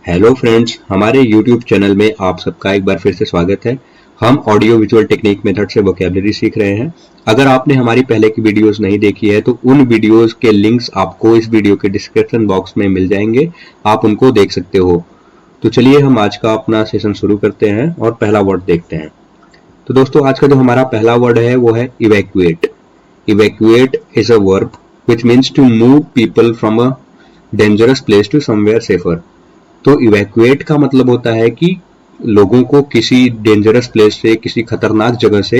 Hello friends, हमारे YouTube channel में आप सबका एक बार फिर से स्वागत है। हम ऑडियो विजुअल टेक्निक मेथड से वोकैबुलरी सीख रहे हैं। अगर आपने हमारी पहले की वीडियोस नहीं देखी है तो उन वीडियोस के लिंक्स आपको इस वीडियो के डिस्क्रिप्शन बॉक्स में मिल जाएंगे, आप उनको देख सकते हो। तो चलिए हम आज का अपना सेशन शुरू करते हैं और पहला वर्ड देखते हैं। तो दोस्तों, आज का जो हमारा पहला वर्ड है वो है evacuate. Evacuate is a verb which means to move people from a dangerous place to somewhere safer. तो इवैक्यूएट का मतलब होता है कि लोगों को किसी डेंजरस प्लेस से, किसी खतरनाक जगह से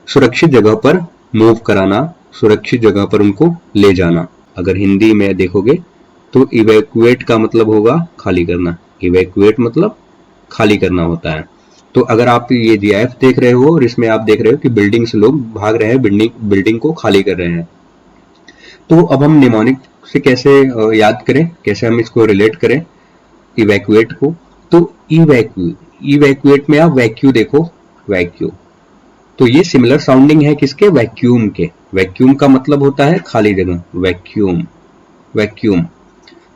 सुरक्षित जगह पर मूव कराना, सुरक्षित जगह पर उनको ले जाना। अगर हिंदी में देखोगे तो इवैक्यूएट का मतलब होगा खाली करना। इवैक्यूएट मतलब खाली करना होता है। तो अगर आप ये जीआईएफ देख रहे हो और इसमें आप देख रहे हो कि बिल्डिंग से लोग भाग रहे हैं, बिल्डिंग को खाली कर रहे हैं। तो अब हम निमोनिक से कैसे याद करें, कैसे हम इसको रिलेट करें इवैक्यूएट को। तो इवैक्यूएट में आप वैक्यू देखो, वैक्यू, तो ये सिमिलर साउंडिंग है किसके, वैक्यूम के। वैक्यूम का मतलब होता है खाली जगह, वैक्यूम, वैक्यूम।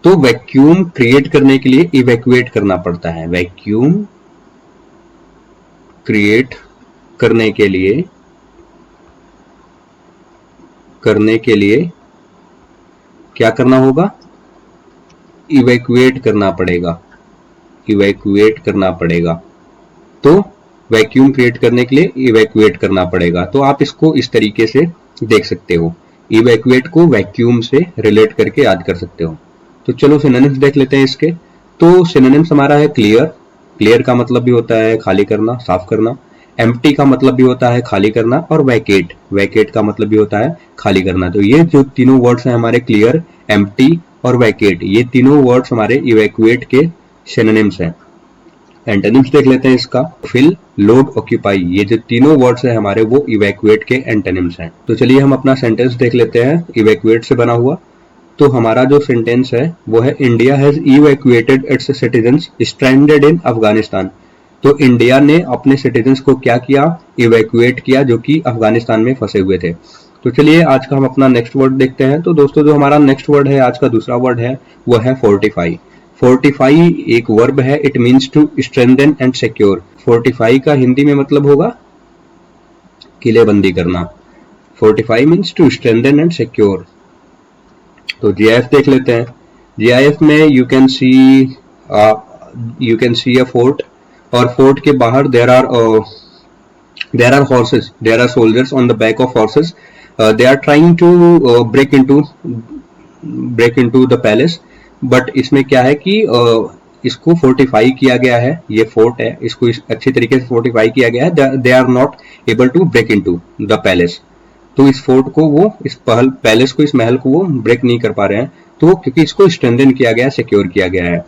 तो वैक्यूम क्रिएट करने के लिए इवैक्यूएट करना पड़ता है। वैक्यूम क्रिएट करने के लिए क्या करना होगा, इवैक्यूएट करना पड़ेगा, इवैक्यूएट करना पड़ेगा। तो वैक्यूम क्रिएट करने के लिए इवैक्यूएट करना पड़ेगा। तो आप इसको इस तरीके से देख सकते हो, इवैक्यूएट को वैक्यूम से रिलेट करके याद कर सकते हो। तो चलो सिनोनिम्स देख लेते हैं इसके। तो सिनोनिम्स हमारा है क्लियर। क्लियर का मतलब भी होता है खाली करना, साफ करना। एम्प्टी का मतलब भी होता है खाली करना। और वैकेट, वैकेट का मतलब भी होता है खाली करना। तो ये जो तीनों वर्ड्स हैं हमारे, क्लियर, एम्प्टी और वैकेट, ये तीनों वर्ड्स हमारे इवैक्यूएट के सिनोनिम्स हैं। एंटोनिम्स देख लेते हैं इसका। फिल, लोड, ऑक्यूपाई, ये जो तीनों वर्ड्स हैं हमारे वो इवैक्यूएट के एंटोनिम्स हैं। तो चलिए हम अपना सेंटेंस देख लेते हैं इवैक्यूएट से बना हुआ। तो हमारा जो सेंटेंस है वो है, India has evacuated its citizens stranded in Afghanistan. तो इंडिया ने अपने सिटीजन्स को क्या किया, इवैक्यूएट किया, जो कि अफगानिस्तान में फंसे हुए थे। तो चलिए आज का हम अपना नेक्स्ट वर्ड देखते हैं। तो दोस्तों, जो हमारा नेक्स्ट वर्ड है, आज का दूसरा वर्ड है, वो है फोर्टिफाई। फोर्टिफाई एक वर्ब है, it means to strengthen and secure. Fortify का हिंदी में मतलब होगा किलेबंदी करना। Fortify means to strengthen and secure. तो जीआईएफ देख लेते हैं। जीआईएफ में you can see a fort, और फोर्ट के बाहर there are horses, there are soldiers on the back of horses. They are trying to break into the palace. But इसमें क्या है कि इसको फोर्टिफाई किया गया है, ये फोर्ट है, इसको अच्छी तरीके से फोर्टिफाई किया गया है। They are not able to break into the palace. तो इस फोर्ट को वो, इस पैलेस को, इस महल को वो ब्रेक नहीं कर पा रहे हैं। तो क्योंकि इसको स्ट्रेंथन किया गया है, सिक्योर किया गया है।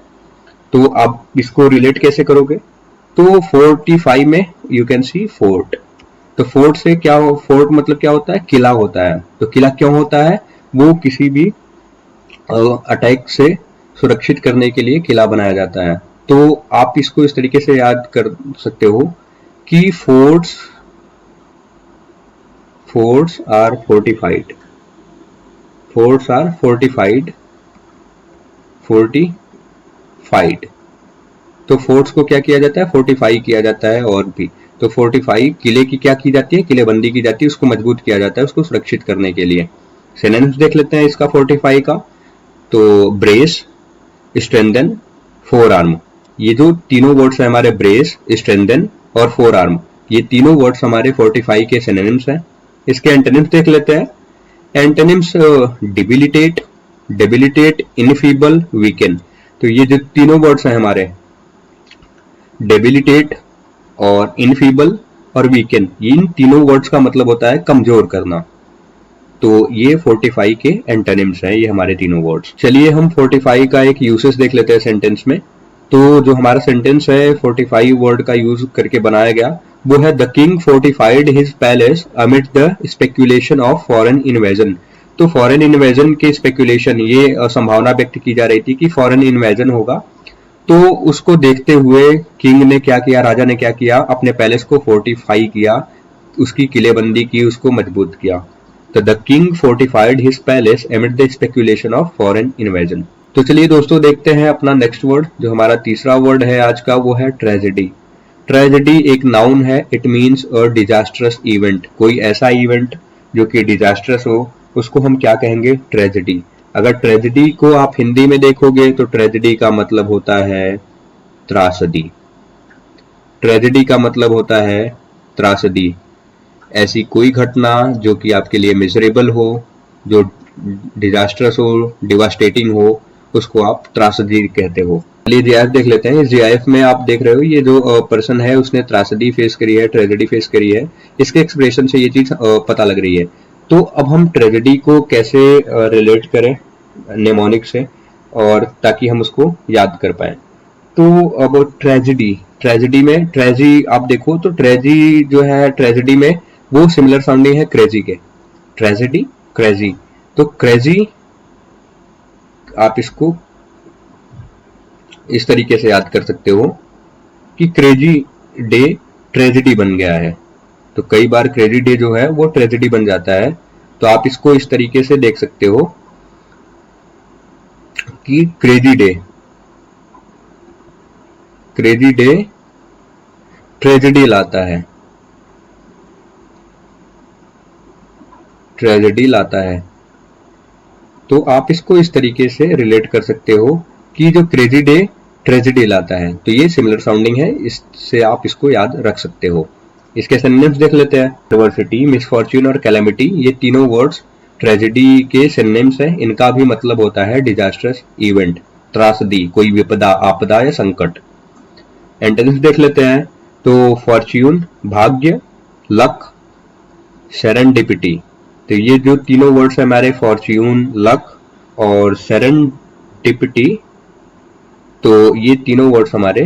तो आप इसको रिलेट कैसे करोगे, तो फोर्टिफाई में यू कैन सी फोर्ट। तो फोर्ट से क्या, फोर्ट मतलब क्या होता है, किला होता है। तो किला क्यों होता है, वो किसी भी अटैक से सुरक्षित करने के लिए किला बनाया जाता है। तो आप इसको इस तरीके से याद कर सकते हो कि forts are fortified, forts are fortified. तो फोर्ट्स को क्या किया जाता है, फोर्टिफाई किया जाता है। और भी तो फोर्टिफाई, किले की क्या की जाती है, किलेबंदी की जाती है, उसको मजबूत किया जाता है, उसको सुरक्षित करने के लिए। सिनोनिम्स देख लेते हैं इसका फोर्टिफाई का। तो ब्रेस, स्ट्रेंथन, फोर आर्म, ये जो तीनों वर्ड्स हैं हमारे, ब्रेस, स्ट्रेंथन और फोर आर्म, ये तीनों वर्ड्स हमारे फोर्टिफाई के सिनोनिम्स हैं। इसके एंटोनिम्स देख लेते हैं। Antonyms, debilitate, enfeeble, weaken. तो ये जो तीनों वर्ड्स हैं हमारे, डेबिलिटेट और इनफीबल और वीकन, इन तीनों वर्ड्स का मतलब होता है कमजोर करना। तो ये फोर्टिफाई के एंटोनिम्स हैं, ये हमारे तीनों वर्ड्स। चलिए हम फोर्टिफाई का एक यूसेज देख लेते हैं सेंटेंस में। तो जो हमारा सेंटेंस है फोर्टिफाई वर्ड का यूज करके बनाया गया, वो है, the king fortified his palace amid the speculation of foreign invasion. तो फॉरेन इन्वेजन के स्पेक्यूलेशन, ये संभावना व्यक्त की जा रही थी कि फॉरेन इन्वेजन होगा। तो उसको देखते हुए किंग ने क्या किया, राजा ने क्या किया, अपने पैलेस को फोर्टिफाई किया, उसकी किलेबंदी की, उसको मजबूत किया। तो the king fortified his palace एमिड the speculation of foreign invasion. तो चलिए दोस्तों देखते हैं अपना नेक्स्ट वर्ड। जो हमारा तीसरा वर्ड है आज का वो है ट्रेजेडी। ट्रेजेडी एक नाउन है। It means a disastrous event. कोई ऐसा इवेंट जो कि डिजास्टरस हो उसको हम क्या कहेंगे? ट्रेजेडी। अगर ट्रेजेडी को आप हिंदी में देखोगे तो ट्रेजेडी का मतलब होता है त्रासदी। ट्रेजेडी का मतलब होता है त्रासदी। ऐसी कोई घटना जो कि आपके लिए मिजरेबल हो, जो डिजास्टरस हो, डिवास्टेटिंग हो, उसको आप त्रासदी कहते हो। चलिए जीआईएफ देख लेते हैं। इस जीआईएफ में आप देख रहे हो ये जो पर्सन है उसने त्रासदी फेस करी है, ट्रेजेडी फेस करी है। इसके एक्सप्रेशन से ये चीज पता लग रही है। तो अब हम ट्रेजेडी को कैसे रिलेट करें नेमोनिक से, और ताकि हम उसको याद कर पाए। तो अब ट्रेजेडी में ट्रेजी आप देखो तो ट्रेजी जो है ट्रेजेडी में वो सिमिलर साउंडिंग है क्रेजी के। Tragedy, crazy. तो क्रेजी आप इसको इस तरीके से याद कर सकते हो कि क्रेजी डे ट्रेजेडी बन गया है। तो कई बार क्रेजी डे जो है वो ट्रेजेडी बन जाता है। तो आप इसको इस तरीके से देख सकते हो कि क्रेजी डे ट्रेजेडी लाता है, ट्रेजेडी लाता है। तो आप इसको इस तरीके से रिलेट कर सकते हो कि जो क्रेजी डे ट्रेजेडी लाता है। तो ये सिमिलर साउंडिंग है, इससे आप इसको याद रख सकते हो। इसके सिनोनिम्स देख लेते हैं। एडवर्सिटी, मिसफॉर्च्यून और कैलेमिटी, ये तीनों वर्ड्स ट्रेजेडी के सिनोनिम्स हैं। इनका भी मतलब होता है डिजास्टरस इवेंट, त्रासदी, कोई विपदा, आपदा या संकट। एंटोनिम्स देख लेते हैं। तो फॉर्च्यून भाग्य, लक, सेरेंडिपिटी। तो ये जो तीनों वर्ड्स है हमारे, फॉर्च्यून, लक और सेरेंडिपिटी, तो ये तीनों वर्ड्स हमारे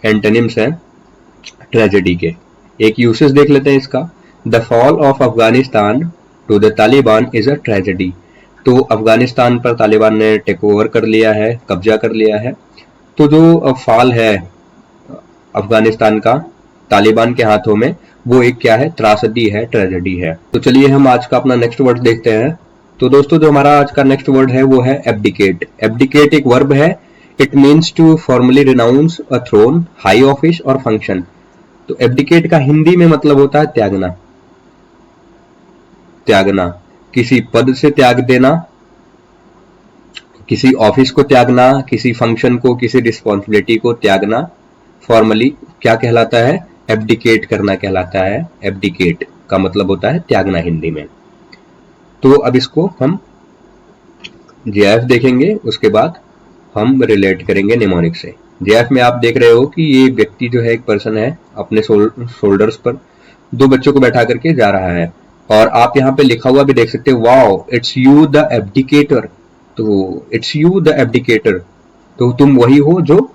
एंटोनिम्स हैं ट्रेजेडी के। एक यूसेज देख लेते हैं इसका। The fall of Afghanistan to the Taliban is a tragedy. तो अफगानिस्तान पर तालिबान ने टेक ओवर कर लिया है, कब्जा कर लिया है। तो जो फॉल है अफगानिस्तान का तालिबान के हाथों में, वो एक क्या है? त्रासदी है, ट्रेजेडी है। तो चलिए हम आज का अपना नेक्स्ट वर्ड देखते हैं। तो दोस्तों जो हमारा आज का नेक्स्ट वर्ड है वो है एब्डिकेट। एब्डिकेट एक वर्ब है। It means to formally renounce a throne, high office और फंक्शन। तो एब्डिकेट का हिंदी में मतलब होता है त्यागना। त्यागना, किसी पद से त्याग देना, किसी ऑफिस को त्यागना, किसी फंक्शन को, किसी रिस्पॉन्सिबिलिटी को त्यागना, फॉर्मली क्या कहलाता है? एब्डिकेट करना कहलाता है। एब्डिकेट का मतलब होता है त्यागना हिंदी में। तो अब इसको हम जीआईएफ देखेंगे, उसके बाद हम रिलेट करेंगे निमोनिक से। जीआईएफ में आप देख रहे हो कि ये व्यक्ति जो है, एक पर्सन है, अपने शोल्डर्स पर दो बच्चों को बैठा करके जा रहा है। और आप यहाँ पे लिखा हुआ भी देख सकते हो, वाओ इट्स यू द एब्डिकेटर। तो इट्स यू द एब्डिकेटर, तो तुम वही हो जो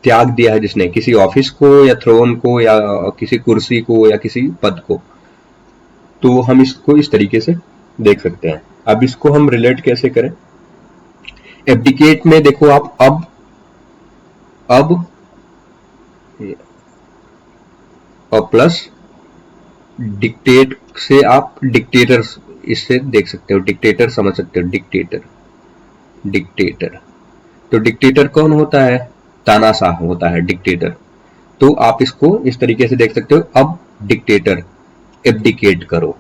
त्याग दिया है, जिसने किसी ऑफिस को या थ्रोन को या किसी कुर्सी को या किसी पद को। तो हम इसको इस तरीके से देख सकते हैं। अब इसको हम रिलेट कैसे करें? एब्डिकेट में देखो आप अब और प्लस डिक्टेट से आप डिक्टेटर इससे देख सकते हो, डिक्टेटर समझ सकते हो। डिक्टेटर तो डिक्टेटर कौन होता है? तानाशाह होता है डिक्टेटर। तो आप इसको इस तरीके से देख सकते हो, अब डिक्टेटर एब्डिकेट करो,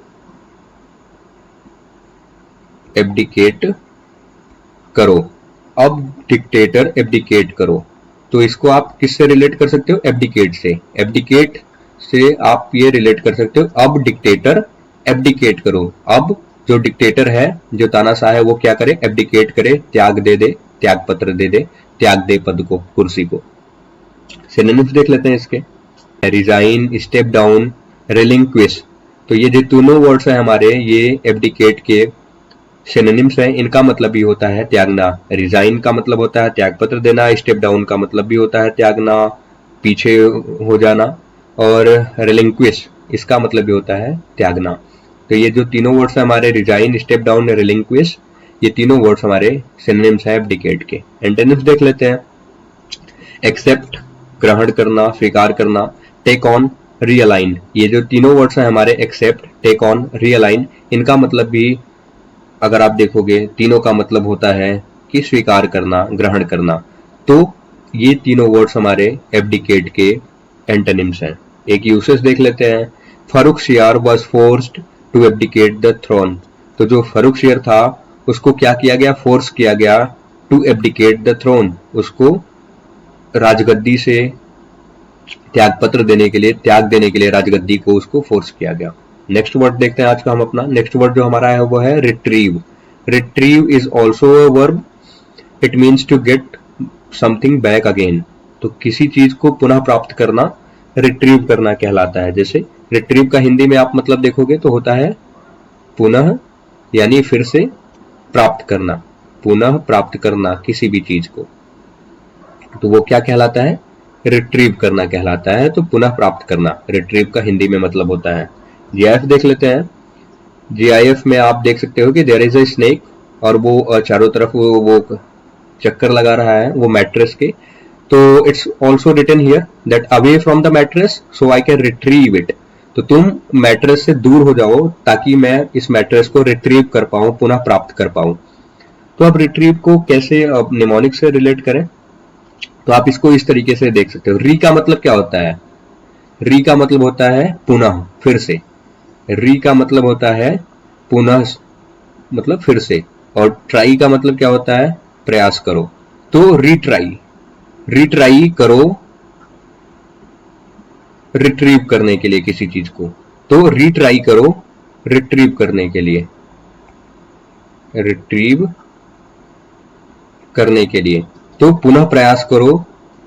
एब्डिकेट करो, अब डिक्टेटर एब्डिकेट करो। तो इसको आप किससे रिलेट कर सकते हो? एब्डिकेट से। एब्डिकेट से आप ये रिलेट कर सकते हो, अब डिक्टेटर एब्डिकेट करो। अब जो डिक्टेटर है, जो तानाशाह है, वो क्या करे? एब्डिकेट करे, त्याग दे दे, त्याग पत्र दे दे, त्याग दे पद को, कुर्सी को। सिनोनिम्स देख लेते हैं इसके। Resign, step down, relinquish. तो ये जो तीनों वर्ड्स हैं हमारे, ये एब्डिकेट के सिनोनिम्स हैं। इनका मतलब भी होता है त्यागना। रिजाइन का मतलब होता है त्याग पत्र देना, स्टेप डाउन का मतलब भी होता है त्यागना, पीछे हो जाना, और रिलिंक्विश इसका मतलब भी होता है त्यागना। तो ये जो तीनों वर्ड्स हैं हमारे, रिजाइन, स्टेप डाउन, रिलिंक्विश, ये तीनों वर्ड्स हमारे सिनोनिम्स हैं एब्डिकेट के। एंटोनिम्स देख लेते हैं। एक्सेप्ट ग्रहण करना, स्वीकार करना, टेक ऑन, रियलाइन। ये जो तीनों वर्ड्स हैं हमारे, एक्सेप्ट, टेक ऑन, रियलाइन, इनका मतलब भी अगर आप देखोगे तीनों का मतलब होता है कि स्वीकार करना, ग्रहण करना। तो ये तीनों वर्ड्स हमारे एब्डिकेट के एंटोनिम्स हैं। एक यूसेज देख लेते हैं। Farrukhsiyar was forced to abdicate the throne. तो जो फर्रुखसियार था उसको क्या किया गया, फोर्स किया गया टू एब्डिकेट द थ्रोन, उसको राजगद्दी से त्याग देने के लिए राजगद्दी को उसको फोर्स किया गया। नेक्स्ट वर्ड देखते हैं आज का हम अपना। नेक्स्ट वर्ड जो हमारा है वो है retrieve. Retrieve is also a verb. It means to get something back again. तो किसी चीज को पुनः प्राप्त करना रिट्रीव करना कहलाता है। जैसे रिट्रीव का हिंदी में आप मतलब देखोगे तो होता है पुनः, यानी फिर से प्राप्त करना, पुनः प्राप्त करना किसी भी चीज को, तो वो क्या कहलाता है, रिट्रीव करना कहलाता है। तो पुनः प्राप्त करना रिट्रीव का हिंदी में मतलब होता है। जीआईएफ देख लेते हैं। जीआईएफ में आप देख सकते हो कि देयर इज अ स्नेक, और वो चारों तरफ वो चक्कर लगा रहा है वो मैट्रेस के। तो it's also written here that away from the mattress so I can retrieve it. तो तुम मैट्रेस से दूर हो जाओ ताकि मैं इस मैट्रेस को रिट्रीव कर पाऊं, पुनः प्राप्त कर पाऊं। तो अब रिट्रीव को कैसे निमोनिक से रिलेट करें, तो आप इसको इस तरीके से देख सकते हो। री का मतलब क्या होता है, री का मतलब होता है पुनः, फिर से। री का मतलब होता है पुनः, मतलब फिर से। और ट्राई का मतलब क्या होता है, प्रयास करो। तो रीट्राई, रीट्राई करो रिट्रीव करने के लिए किसी चीज को। तो रीट्राई करो रिट्रीव करने के लिए, रिट्रीव करने के लिए। तो पुनः प्रयास करो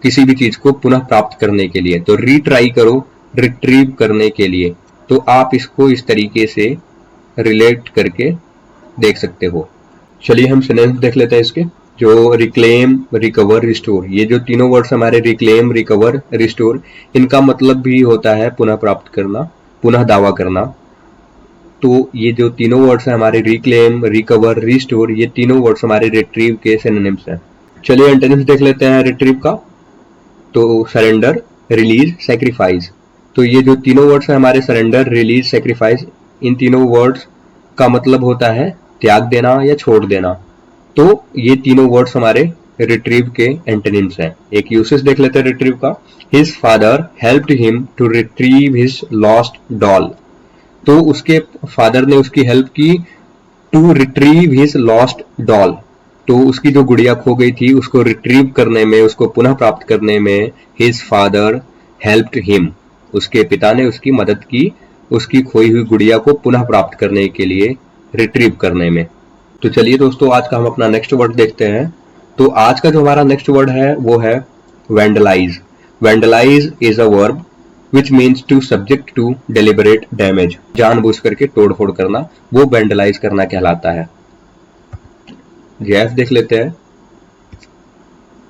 किसी भी चीज को पुनः प्राप्त करने के लिए। तो रीट्राई करो रिट्रीव करने के लिए। तो आप इसको इस तरीके से रिलेट करके देख सकते हो। चलिए हम सिनोनिम्स देख लेते हैं इसके। जो रिक्लेम, रिकवर, रिस्टोर, ये जो तीनों वर्ड्स हमारे रिक्लेम, रिकवर, रिस्टोर, इनका मतलब भी होता है पुनः प्राप्त करना, पुनः दावा करना। तो ये जो तीनों वर्ड्स हैं हमारे रिक्लेम, रिकवर, रिस्टोर, ये तीनों वर्ड्स हमारे रिट्रीव के सिनोनिम्स हैं। चलिए एंटोनिम्स देख लेते हैं रिट्रीव का। तो सरेंडर, रिलीज, सैक्रिफाइस। तो ये जो तीनों वर्ड्स हैं हमारे सरेंडर, रिलीज, सैक्रिफाइस, इन तीनों वर्ड्स का मतलब होता है त्याग देना या छोड़ देना। तो ये तीनों वर्ड्स हमारे रिट्रीव के एंटोनिम्स हैं। एक यूसेज देख लेते हैं रिट्रीव का। His father helped him to retrieve his lost doll. तो उसके फादर ने उसकी हेल्प की to retrieve his lost doll. तो उसकी जो गुड़िया खो गई थी उसको रिट्रीव करने में, उसको पुनः प्राप्त करने में हिज फादर हेल्प्ड हिम, उसके पिता ने उसकी मदद की उसकी खोई हुई गुड़िया को पुनः प्राप्त करने के लिए, रिट्रीव करने में। तो चलिए दोस्तों आज का हम अपना नेक्स्ट वर्ड देखते हैं। तो आज का जो हमारा नेक्स्ट वर्ड है वो है vandalize. Vandalize is a verb which means to subject to deliberate damage. जानबूझ करके तोड़फोड़ करना, वो वैंडलाइज करना कहलाता है। जीएफ देख लेते हैं।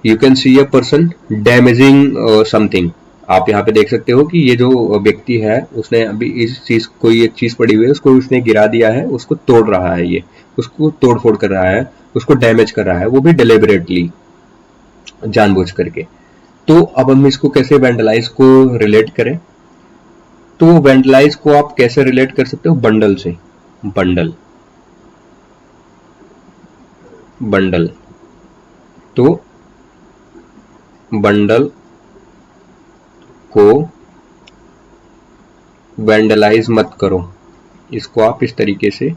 You can see a person damaging something. आप यहाँ पे देख सकते हो कि ये जो व्यक्ति है उसने अभी इस चीज, कोई एक चीज पड़ी हुई है उसको उसने गिरा दिया है, उसको तोड़ रहा है, ये उसको तोड़फोड़ कर रहा है, उसको डैमेज कर रहा है, वो भी डेलिबरेटली, जानबूझ करके। तो अब हम इसको कैसे वैंडलाइज को रिलेट करें, तो वैंडलाइज को आप कैसे रिलेट कर सकते हो, बंडल से। बंडल, बंडल, तो बंडल को वैंडलाइज मत करो, इसको आप इस तरीके से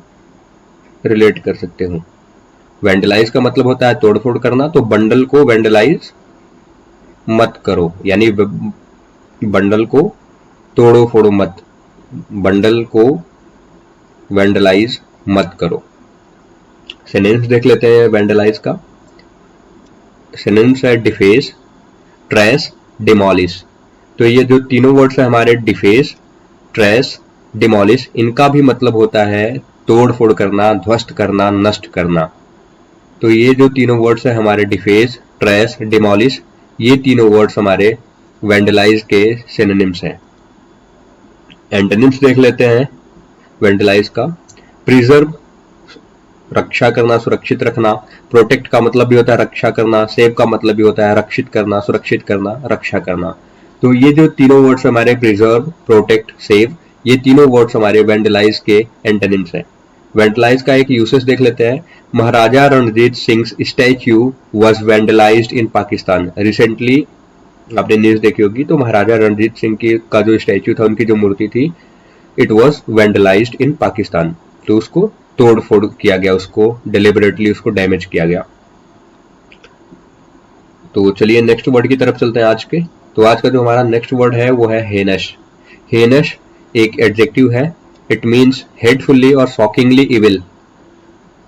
रिलेट कर सकते हो। वैंडलाइज का मतलब होता है तोड़फोड़ करना, तो बंडल को वैंडलाइज मत करो, यानी बंडल को तोड़ो फोड़ो मत, बंडल को वैंडलाइज मत करो। सिनोनिम्स देख लेते हैं वैंडलाइज का। सिनोनिम्स है डिफेस, ट्रेस, डिमोलिश। तो ये जो तीनों वर्ड्स है हमारे डिफेस, ट्रेस, डिमोलिश, इनका भी मतलब होता है तोड़ फोड़ करना, ध्वस्त करना, नष्ट करना। तो ये जो तीनों वर्ड्स है हमारे डिफेस, ट्रेस, डिमोलिश, ये तीनों वर्ड्स हमारे वैंडलाइज के सिनोनिम्स हैं। एंटोनिम्स देख लेते हैं वैंडलाइज का। प्रिजर्व, रक्षा करना, सुरक्षित रखना। प्रोटेक्ट का मतलब भी होता है रक्षा करना। सेव का मतलब भी होता है रक्षित करना, सुरक्षित करना, रक्षा करना। तो ये जो तीनों वर्ड्स हमारे प्रिजर्व, प्रोटेक्ट, सेव, ये तीनों वर्ड्स हमारे वैंडलाइज के एंटोनिम्स हैं। वेंडलाइज का एक यूसेज देख लेते हैं। Maharaja Ranjit Singh statue was vandalised in Pakistan. Recently आपने न्यूज देखी होगी, तो महाराजा रणजीत सिंह की का जो स्टैच्यू था, उनकी जो मूर्ति थी, it was vandalised in Pakistan. तो उसको तोड़ फोड़ किया गया, उसको डिलिबरेटली उसको डैमेज किया गया। तो चलिए नेक्स्ट वर्ड की तरफ चलते हैं आज के। तो आज का जो हमारा नेक्स्ट वर्ड है वो है हेनस। हेनस एक एडजेक्टिव है। इट मीन्स हेटफुली और शॉकिंगली इविल।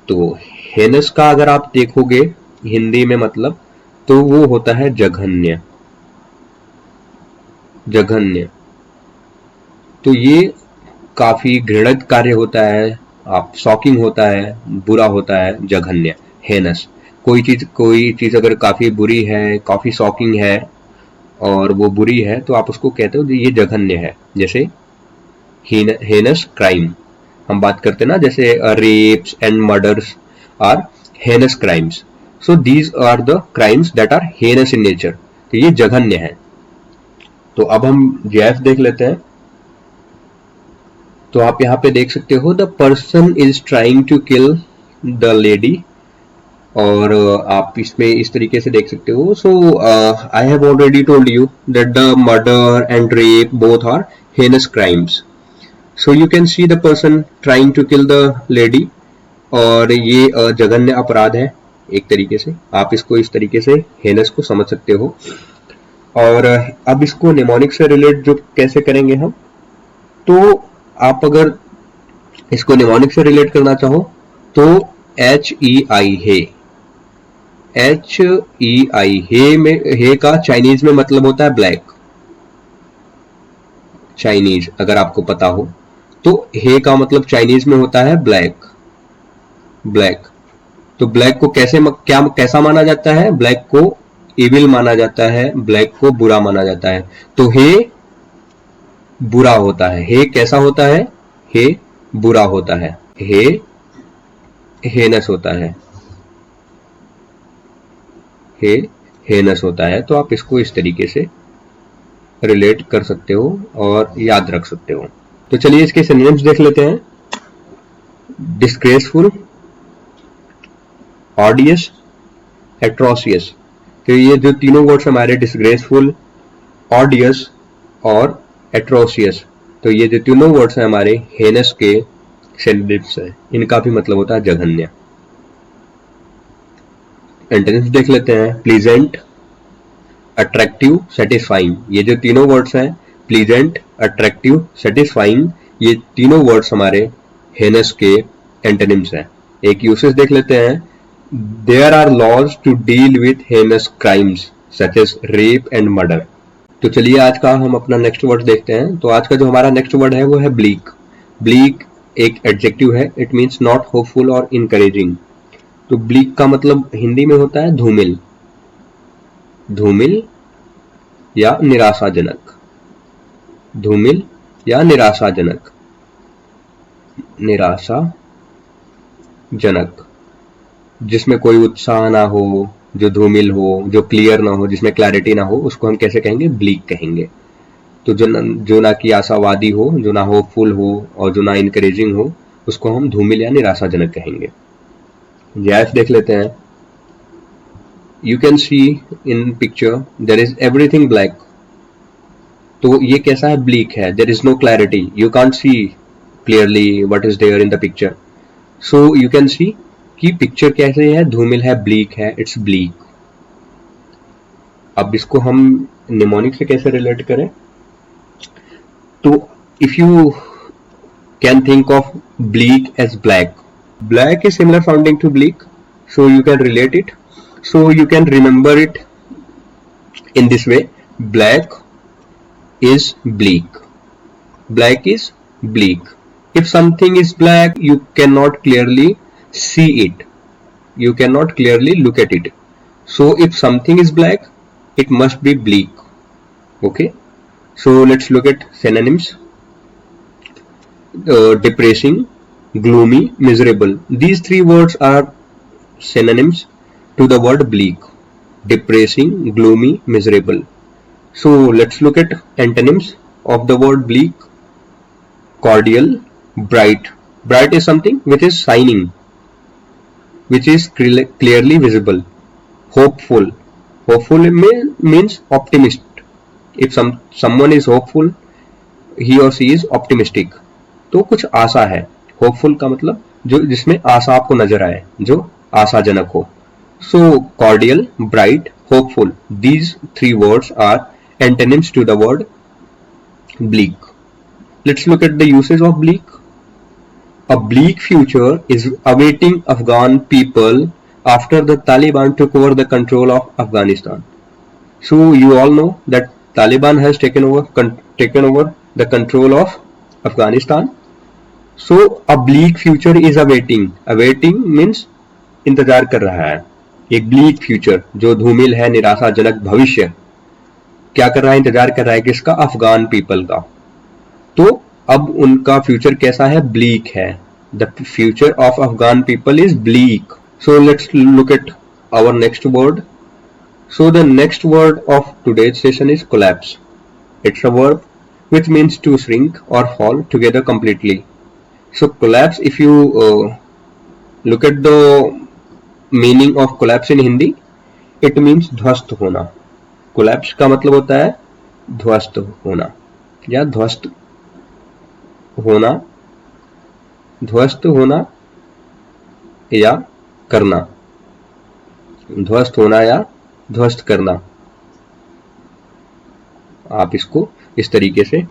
तो हेनस का अगर आप देखोगे हिंदी में मतलब, तो वो होता है जघन्य। जघन्य तो ये काफी घृणित कार्य होता है, आप शॉकिंग होता है, बुरा होता है, जघन्य, हेनस। कोई चीज अगर काफी बुरी है, काफी शॉकिंग है और वो बुरी है, तो आप उसको कहते हो ये जघन्य है। जैसे हेनस क्राइम हम बात करते हैं ना, जैसे rapes and murders are heinous crimes. So these are the crimes that are heinous in nature. तो ये जघन्य है। तो अब हम जेएफ देख लेते हैं। तो आप यहाँ पे देख सकते हो, the person is trying to kill the lady, और आप इसमें इस तरीके से देख सकते हो। So I have already told you that the murder and rape both are heinous crimes. So you can see the person trying to kill the lady, और ये जघन्य अपराध है एक तरीके से। आप इसको इस तरीके से हेनस को समझ सकते हो। और अब इसको निमोनिक से रिलेट जो कैसे करेंगे हम, तो आप अगर इसको निमोनिक से रिलेट करना चाहो तो HEI हे, HEI हे में, हे का चाइनीज में मतलब होता है ब्लैक। चाइनीज अगर आपको पता हो तो हे का मतलब चाइनीज में होता है ब्लैक। ब्लैक तो ब्लैक को कैसा माना जाता है? ब्लैक को इविल माना जाता है, ब्लैक को बुरा माना जाता है। तो हे बुरा होता है। हे कैसा होता है? हे बुरा होता है। हे हेनस होता है। हे हेनस होता है। तो आप इसको इस तरीके से रिलेट कर सकते हो और याद रख सकते हो। तो चलिए इसके सिनोनिम्स देख लेते हैं। Disgraceful, ऑडियस, atrocious. तो ये जो तीनों वर्ड्स हमारे, डिस्ग्रेसफुल, ऑडियस और एट्रोसियस, तो ये जो तीनों वर्ड्स हैं हमारे हेनस के सिनोनिम्स हैं। इनका भी मतलब होता है जघन्य। एंटोनिम्स देख लेते हैं। Pleasant, attractive, satisfying. ये जो तीनों वर्ड्स हैं, प्लीजेंट, अट्रैक्टिव, सेटिस्फाइंग, ये तीनों वर्ड्स हमारे हेनस के एंटोनिम्स हैं। एक यूसेज देख लेते हैं। There are laws to deal with heinous crimes such as rape and murder. तो चलिए आज का हम अपना नेक्स्ट वर्ड देखते हैं। तो आज का जो हमारा नेक्स्ट वर्ड है वो है ब्लीक। ब्लीक एक एडजेक्टिव है। इट मीन्स नॉट होपफुल और इनकरेजिंग। तो ब्लीक का मतलब हिंदी में होता है धूमिल। धूमिल या निराशाजनक। धूमिल या निराशाजनक। निराशाजनक जिसमें कोई उत्साह ना हो, जो धूमिल हो, जो क्लियर ना हो, जिसमें क्लैरिटी ना हो, उसको हम कैसे कहेंगे? ब्लीक कहेंगे। तो जो ना कि आशावादी हो, जो ना होपफुल हो और जो ना इनकरेजिंग हो, उसको हम धूमिल या निराशाजनक कहेंगे। जैफ देख लेते हैं। You can see in picture there is everything black. तो ये कैसा है? ब्लीक है। There is no clarity, you can't see clearly what is there in the picture. So you can see कि पिक्चर कैसे है? धूमिल है, ब्लीक है, इट्स ब्लीक। अब इसको हम निमोनिक से कैसे रिलेट करें? तो if you can think of bleak as black, black is similar sounding to bleak, so you can relate it, so you can remember it in this way. Black is bleak. Black is bleak. If something is black, you cannot clearly see it, you cannot clearly look at it. So if something is black, it must be bleak. Okay, so let's look at synonyms. Depressing, gloomy, miserable. These three words are synonyms to the word bleak. Depressing, gloomy, miserable. So let's look at antonyms of the word bleak. Cordial, bright, Bright is something which is shining, which is clearly visible. Hopeful, hopeful means optimist. If someone is hopeful, he or she is optimistic. तो कुछ आशा है. Hopeful का मतलब जो जिसमें आशा आपको नजर आए, जो आशाजनक हो. So cordial, bright, hopeful, these three words are antonyms to the word bleak. Let's look at the uses of bleak. A bleak future is awaiting Afghan people after the Taliban took over the control of Afghanistan. So you all know that Taliban has taken over the control of Afghanistan. So a bleak future is awaiting. Awaiting means इंतजार कर रहा है. एक bleak future जो धूमिल है, निराशाजनक भविष्य, क्या कर रहा है? इंतजार कर रहा है किसका? अफगान पीपल का. तो अब उनका फ्यूचर कैसा है? ब्लीक है. The future of Afghan people is bleak. So let's look at our next word. So the next word of today's session is collapse. It's a verb which means to shrink or fall together completely. So collapse, if you look at the meaning of collapse in Hindi, it means ध्वस्त होना. collapse का मतलब होता है ध्वस्त होना या ध्वस्त होना, ध्वस्त होना या करना, ध्वस्त होना या ध्वस्त करना. आप इसको इस तरीके से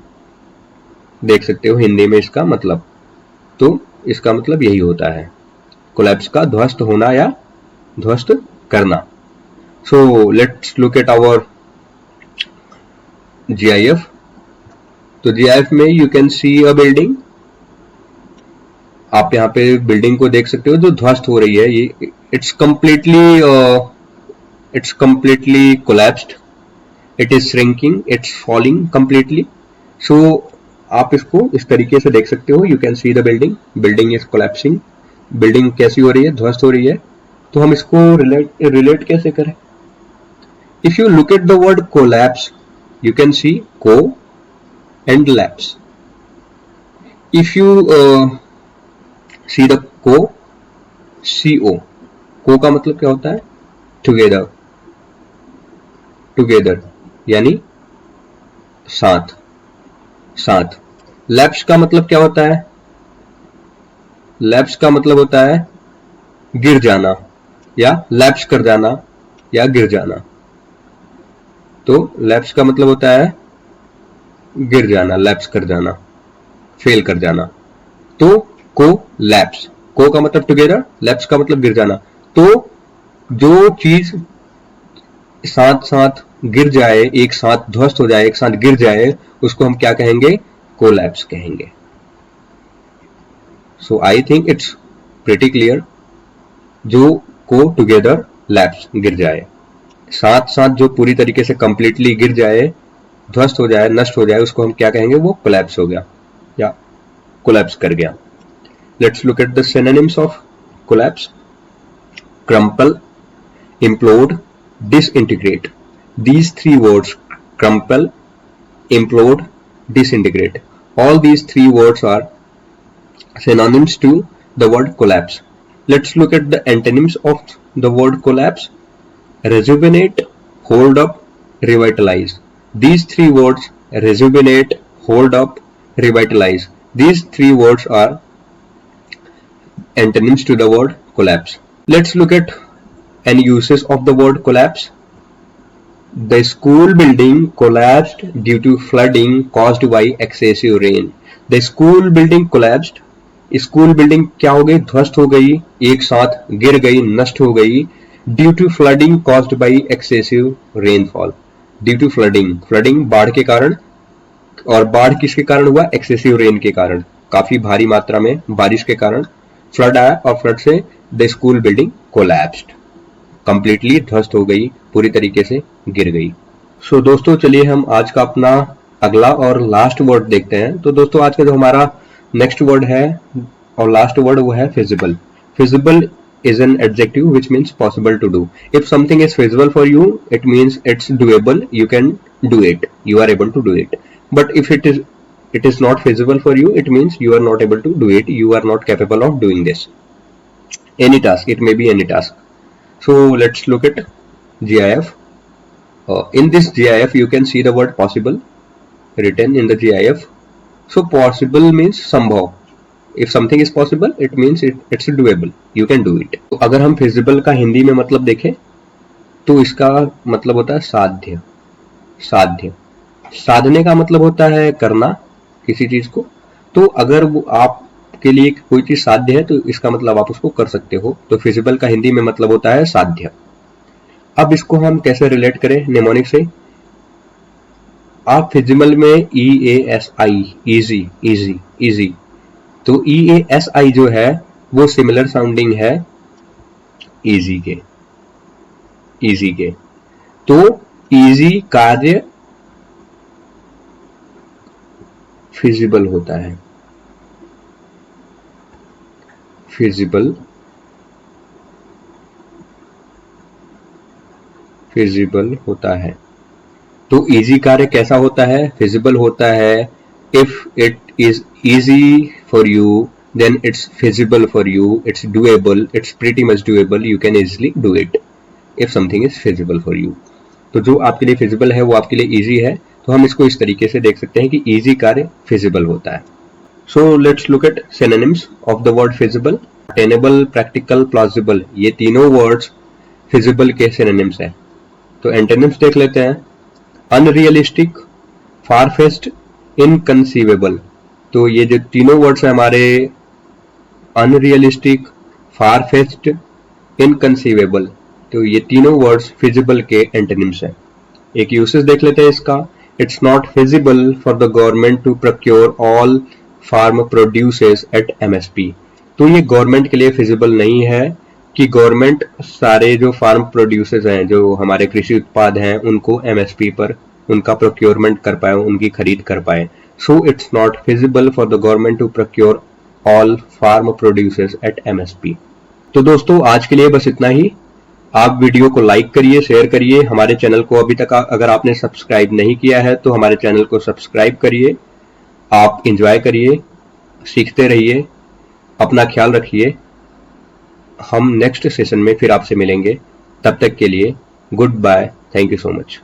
देख सकते हो हिंदी में इसका मतलब. तो इसका मतलब यही होता है, कोलैप्स का ध्वस्त होना या ध्वस्त करना. So let's look at our GIF. तो GIF में you can see a building. आप यहाँ पे बिल्डिंग को देख सकते हो जो ध्वस्त हो रही है. ये it's completely collapsed. It is shrinking, it's falling completely. So आप इसको इस तरीके से देख सकते हो. You can see the building. Building is collapsing. Building कैसी हो रही है? ध्वस्त हो रही है. तो हम इसको रिलेट कैसे करें? If you look at the word collapse, you can see co and lapse. If you see the CO, को का मतलब क्या होता है? टुगेदर. टुगेदर यानी साथ, साथ. लैप्स का मतलब क्या होता है? लैप्स का मतलब होता है गिर जाना या लैप्स कर जाना या गिर जाना. तो लैप्स का मतलब होता है गिर जाना, लैप्स कर जाना, फेल कर जाना. तो को लैप्स, को का मतलब टुगेदर, लैप्स का मतलब गिर जाना. तो जो चीज साथ साथ गिर जाए, एक साथ ध्वस्त हो जाए, एक साथ गिर जाए, उसको हम क्या कहेंगे? कोलैप्स कहेंगे. So I think it's pretty clear. जो को टुगेदर लैप्स, गिर जाए, साथ साथ जो पूरी तरीके से कंप्लीटली गिर जाए, ध्वस्त हो जाए, नष्ट हो जाए, उसको हम क्या कहेंगे? वो कोलैप्स हो गया या कोलैप्स कर गया. Let's look at the synonyms of collapse. Crumple, implode, disintegrate. These three words, crumple, implode, disintegrate, all these three words are synonyms to the word collapse. Let's look at the antonyms of the word collapse. Rejuvenate, hold up, revitalize. These three words, rejuvenate, hold up, revitalize, these three words are antonyms to the word collapse. Let's look at any uses of the word collapse. The school building collapsed due to flooding caused by excessive rain. The school building collapsed. School building क्या हो गई? ध्वस्त हो गई, एक साथ गिर गई, नष्ट हो गई. Due to flooding caused by excessive rainfall. Due to flooding, flooding बाढ़ के कारण. और बाढ़ किसके कारण हुआ? एक्सेसिव रेन के कारण, काफी भारी मात्रा में बारिश के कारण फ्लड आया और फ्लड से the school building collapsed, completely ध्वस्त हो गई, पूरी तरीके से गिर गई. सो दोस्तों चलिए हम आज का अपना अगला और लास्ट वर्ड देखते हैं. तो दोस्तों आज का जो हमारा नेक्स्ट वर्ड है और लास्ट वर्ड वो है feasible. Feasible is an adjective which means possible to do. If something is feasible for you, it means it's doable, you can do it, you are able to do it. But if it is it is not feasible for you, it means you are not able to do it, you are not capable of doing this. Any task, it may be any task. So let's look at GIF. In this GIF you can see the word possible written in the GIF. So possible means संभव. If something is possible, it means it's doable. You can do it. तो अगर हम feasible का हिंदी में मतलब देखें तो इसका मतलब होता है साध्य. साध्य, साधने का मतलब होता है करना किसी चीज को. तो अगर वो आपके लिए कोई चीज साध्य है तो इसका मतलब आप उसको कर सकते हो. तो feasible का हिंदी में मतलब होता है साध्य. अब इसको हम कैसे रिलेट करें निमोनिक से. आप फिजिबल में EASI, इजी, इजी, इजी, तो EASI जो है वो सिमिलर साउंडिंग है इजी के, इजी के. तो इजी कार्य फिजिबल होता है, फिजिबल, फिजिबल होता है. तो इजी कार्य कैसा होता है, फिजिबल होता है. If it is easy for you then it's feasible for you, it's doable, it's pretty much doable, you can easily do it if something is feasible for you. तो जो आपके लिए फिजिबल है वो आपके लिए इजी है. तो हम इसको इस तरीके से देख सकते हैं कि इजी कार्य फिजिबल होता है. सो let's look eight synonyms of the word feasible. Attainable, practical, plausible, ये तीनों वर्ड्स फिजिबल के सिनोनिम्स हैं. तो एंटोनिम्स देख लेते हैं. Unrealistic, farfetched, inconceivable. तो ये जो तीनों वर्ड्स हैं हमारे, अनरियलिस्टिक, फारफेस्ट, इनकंसीवेबल, तो ये तीनों वर्ड्स फिजिबल के एंटोनिम्स हैं. एक यूसेज देख लेते हैं इसका. It's not feasible for the government to procure all farm produces at MSP. तो ये गवर्नमेंट के लिए फिजिबल नहीं है कि गवर्नमेंट सारे जो फार्म प्रोड्यूसर्स हैं, जो हमारे कृषि उत्पाद हैं, उनको MSP पर उनका प्रोक्योरमेंट कर पाए, उनकी खरीद कर पाए. So it's not feasible for the government to procure all farm producers at MSP. तो दोस्तों आज के लिए बस इतना ही. आप वीडियो को लाइक करिए, शेयर करिए. हमारे चैनल को अभी तक अगर आपने सब्सक्राइब नहीं किया है तो हमारे चैनल को सब्सक्राइब करिए. आप एंजॉय करिए, सीखते रहिए, अपना ख्याल रखिए. हम नेक्स्ट सेशन में फिर आपसे मिलेंगे. तब तक के लिए goodbye. Thank you so much.